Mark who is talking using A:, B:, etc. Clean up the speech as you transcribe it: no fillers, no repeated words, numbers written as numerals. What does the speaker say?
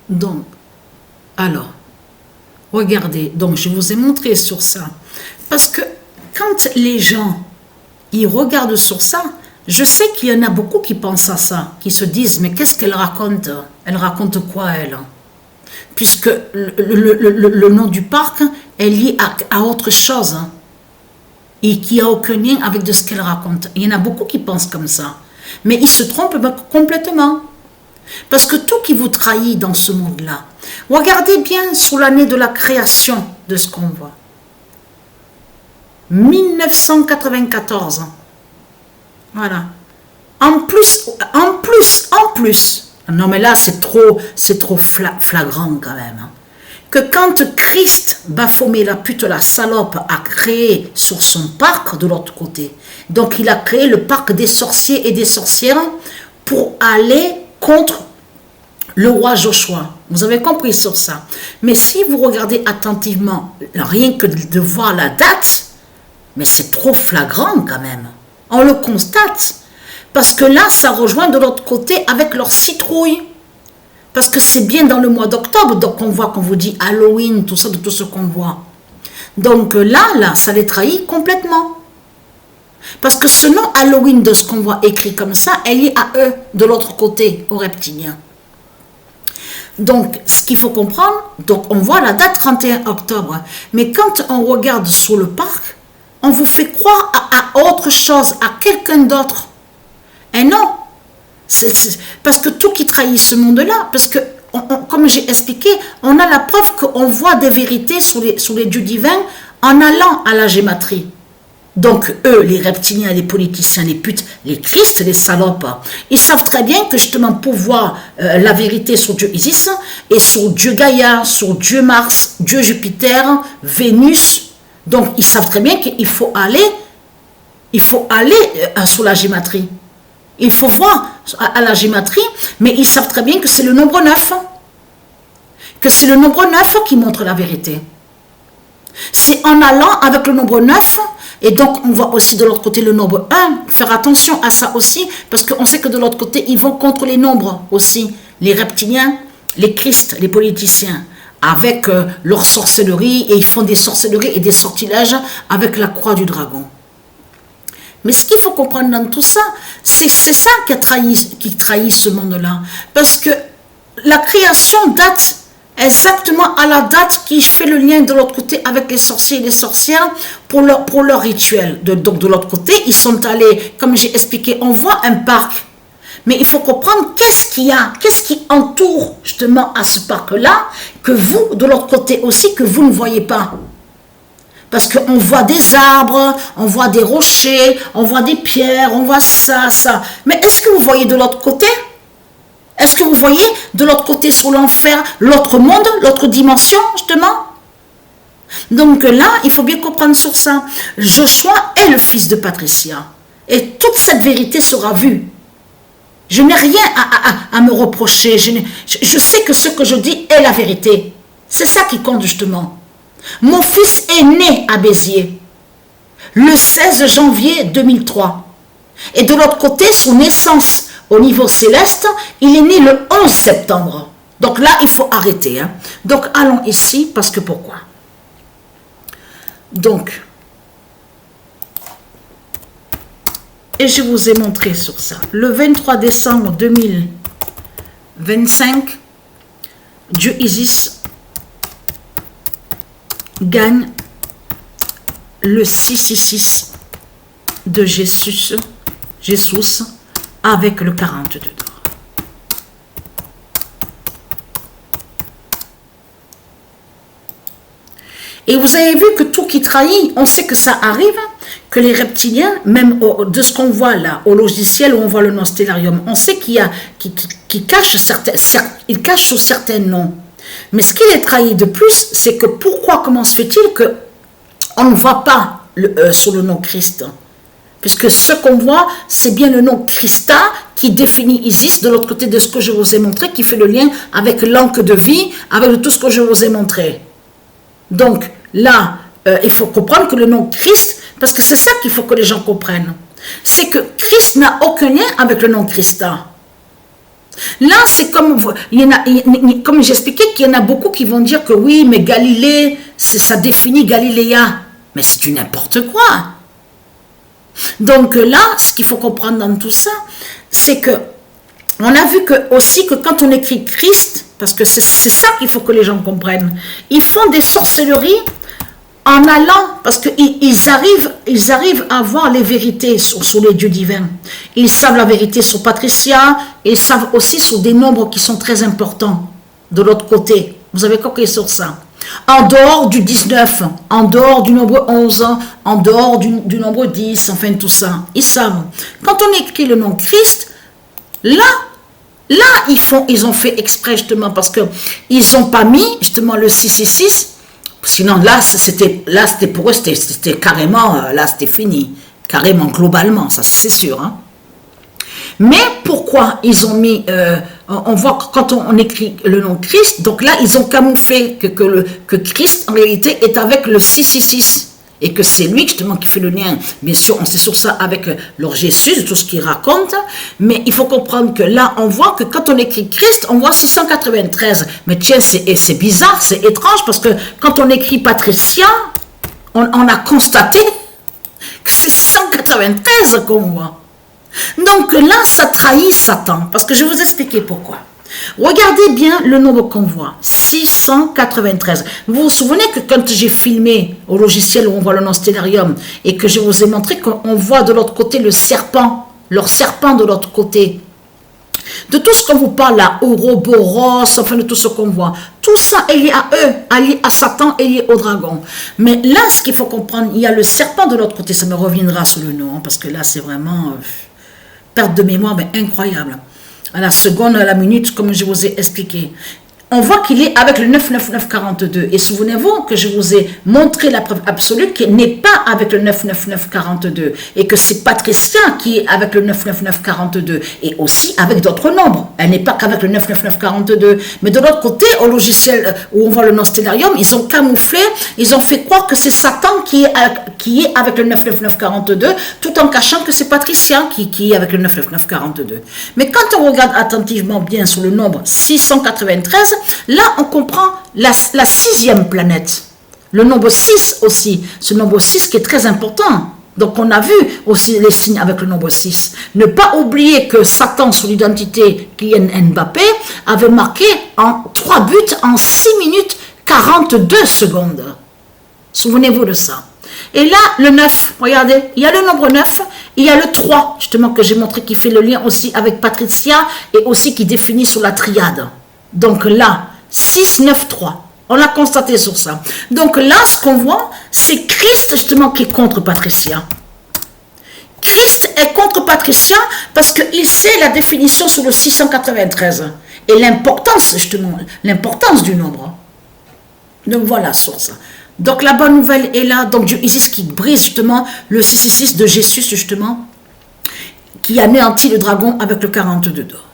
A: Donc, alors, regardez, donc je vous ai montré sur ça. Parce que quand les gens, ils regardent sur ça, je sais qu'il y en a beaucoup qui pensent à ça, qui se disent, mais qu'est-ce qu'elle raconte? Elle raconte quoi, elle? Puisque le nom du parc est lié à autre chose, hein, et qui n'a aucun lien avec de ce qu'elle raconte. Il y en a beaucoup qui pensent comme ça. Mais ils se trompent complètement. Parce que tout qui vous trahit dans ce monde-là, regardez bien sur l'année de la création de ce qu'on voit. 1994. Voilà. En plus. Non mais là c'est trop flagrant quand même. Hein. Que quand Christ, Baphomet, la pute, la salope, a créé sur son parc de l'autre côté, donc il a créé le parc des sorciers et des sorcières pour aller contre le roi Joshua. Vous avez compris sur ça. Mais si vous regardez attentivement, rien que de voir la date, mais c'est trop flagrant quand même. On le constate. Parce que là, ça rejoint de l'autre côté avec leur citrouille. Parce que c'est bien dans le mois d'octobre, donc on voit qu'on vous dit Halloween, tout ça, de tout ce qu'on voit. Donc là, ça les trahit complètement. Parce que ce nom Halloween de ce qu'on voit écrit comme ça, est lié à eux, de l'autre côté, aux reptiliens. Donc, ce qu'il faut comprendre, donc on voit la date 31 octobre. Mais quand on regarde sur le parc, on vous fait croire à autre chose, à quelqu'un d'autre. Et non, parce que tout qui trahit ce monde-là, parce que, comme j'ai expliqué, on a la preuve qu'on voit des vérités sur les dieux divins en allant à la gématrie. Donc eux, les reptiliens, les politiciens, les putes, les Christ, les salopes, ils savent très bien que justement pour voir la vérité sur Dieu Isis et sur Dieu Gaïa, sur Dieu Mars, Dieu Jupiter, Vénus, donc ils savent très bien qu'il faut aller sur la gématrie. Il faut voir à la gématrie, mais ils savent très bien que c'est le nombre 9. Que c'est le nombre 9 qui montre la vérité. C'est en allant avec le nombre 9, et donc on voit aussi de l'autre côté le nombre 1, faire attention à ça aussi, parce qu'on sait que de l'autre côté, ils vont contre les nombres aussi. Les reptiliens, les Christ, les politiciens, avec leur sorcellerie, et ils font des sorcelleries et des sortilèges avec la croix du dragon. Mais ce qu'il faut comprendre dans tout ça, c'est ça qui trahit ce monde-là. Parce que la création date exactement à la date qui fait le lien de l'autre côté avec les sorciers et les sorcières pour leur rituel. Donc de l'autre côté, ils sont allés, comme j'ai expliqué, on voit un parc. Mais il faut comprendre qu'est-ce qui entoure justement à ce parc-là, que vous, de l'autre côté aussi, que vous ne voyez pas. Parce qu'on voit des arbres, on voit des rochers, on voit des pierres, on voit ça. Mais est-ce que vous voyez de l'autre côté? Est-ce que vous voyez de l'autre côté sur l'enfer, l'autre monde, l'autre dimension, justement? Donc là, il faut bien comprendre sur ça. Joshua est le fils de Patricia. Et toute cette vérité sera vue. Je n'ai rien à me reprocher. Je sais que ce que je dis est la vérité. C'est ça qui compte, justement. Mon fils est né à Béziers le 16 janvier 2003. Et de l'autre côté, son naissance au niveau céleste, il est né le 11 septembre. Donc là, il faut arrêter. Hein. Donc allons ici, parce que pourquoi? Donc, et je vous ai montré sur ça. Le 23 décembre 2025, Dieu Isis gagne le 666 de Jésus avec le 42 d'or. Et vous avez vu que tout qui trahit, on sait que ça arrive, que les reptiliens, même de ce qu'on voit là, au logiciel où on voit le nom stellarium, on sait qu'il y a qui cachent ils cachent sous certains noms. Mais ce qui les trahit de plus, c'est que comment se fait-il qu'on ne voit pas sur le nom Christ? Puisque ce qu'on voit, c'est bien le nom Christa qui définit Isis de l'autre côté de ce que je vous ai montré, qui fait le lien avec l'encre de vie, avec tout ce que je vous ai montré. Donc là, il faut comprendre que le nom Christ, parce que c'est ça qu'il faut que les gens comprennent, c'est que Christ n'a aucun lien avec le nom Christa. Là, c'est comme, comme j'expliquais, qu'il y en a beaucoup qui vont dire que oui, mais Galilée, ça définit Galiléa. Mais c'est du n'importe quoi. Donc là, ce qu'il faut comprendre dans tout ça, c'est que on a vu que aussi que quand on écrit Christ, parce que c'est ça qu'il faut que les gens comprennent, ils font des sorcelleries en allant, parce qu'ils arrivent à voir les vérités sur les dieux divins. Ils savent la vérité sur Patricia, ils savent aussi sur des nombres qui sont très importants de l'autre côté. Vous avez compris sur ça. En dehors du 19, en dehors du nombre 11, en dehors du nombre 10, enfin tout ça. Ils savent. Quand on écrit le nom Christ, là ils ont fait exprès justement parce que ils n'ont pas mis justement le 666. Sinon, là, c'était pour eux, c'était carrément, là, c'était fini. Carrément, globalement, ça, c'est sûr. Hein. Mais pourquoi ils ont mis, on voit que quand on écrit le nom Christ, donc là, ils ont camouflé que Christ, en réalité, est avec le 666. Et que c'est lui, justement, qui fait le lien. Bien sûr, on sait sur ça avec leur Jésus, tout ce qu'il raconte. Mais il faut comprendre que là, on voit que quand on écrit Christ, on voit 693. Mais tiens, c'est bizarre, c'est étrange, parce que quand on écrit Patricia, on a constaté que c'est 693 qu'on voit. Donc là, ça trahit Satan. Parce que je vais vous expliquer pourquoi. Regardez bien le nombre qu'on voit, 693. Vous vous souvenez que quand j'ai filmé au logiciel où on voit le nom Stellarium et que je vous ai montré qu'on voit de l'autre côté le serpent, leur serpent de l'autre côté. De tout ce qu'on vous parle là, Ouroboros, enfin de tout ce qu'on voit, tout ça est lié à eux, lié à Satan et lié au dragon. Mais là, ce qu'il faut comprendre, il y a le serpent de l'autre côté, ça me reviendra sur le nom, parce que là c'est vraiment perte de mémoire, mais incroyable. À la seconde, à la minute, comme je vous ai expliqué. On voit qu'il est avec le 99942. Et souvenez-vous que je vous ai montré la preuve absolue qu'il n'est pas avec le 99942. Et que c'est Patricia qui est avec le 99942. Et aussi avec d'autres nombres. Elle n'est pas qu'avec le 99942. Mais de l'autre côté, au logiciel où on voit le nom Stellarium, ils ont camouflé, ils ont fait croire que c'est Satan qui est avec le 99942, tout en cachant que c'est Patricia qui est avec le 99942. Mais quand on regarde attentivement bien sur le nombre 693, là, on comprend la sixième planète. Le nombre 6 aussi. Ce nombre 6 qui est très important. Donc, on a vu aussi les signes avec le nombre 6. Ne pas oublier que Satan, sur l'identité Kylian Mbappé, avait marqué en 3 buts en 6 minutes 42 secondes. Souvenez-vous de ça. Et là, le 9, regardez, il y a le nombre 9, il y a le 3, justement, que j'ai montré, qui fait le lien aussi avec Patricia et aussi qui définit sur la triade. Donc là, 6, 9, 3. On l'a constaté sur ça. Donc là, ce qu'on voit, c'est Christ, justement, qui est contre Patricia. Christ est contre Patricia parce qu'il sait la définition sur le 693. Et l'importance, justement, l'importance du nombre. Donc voilà, sur ça. Donc la bonne nouvelle est là. Donc Dieu Isis qui brise, justement, le 666 de Jésus, justement, qui anéantit le dragon avec le 42 d'or.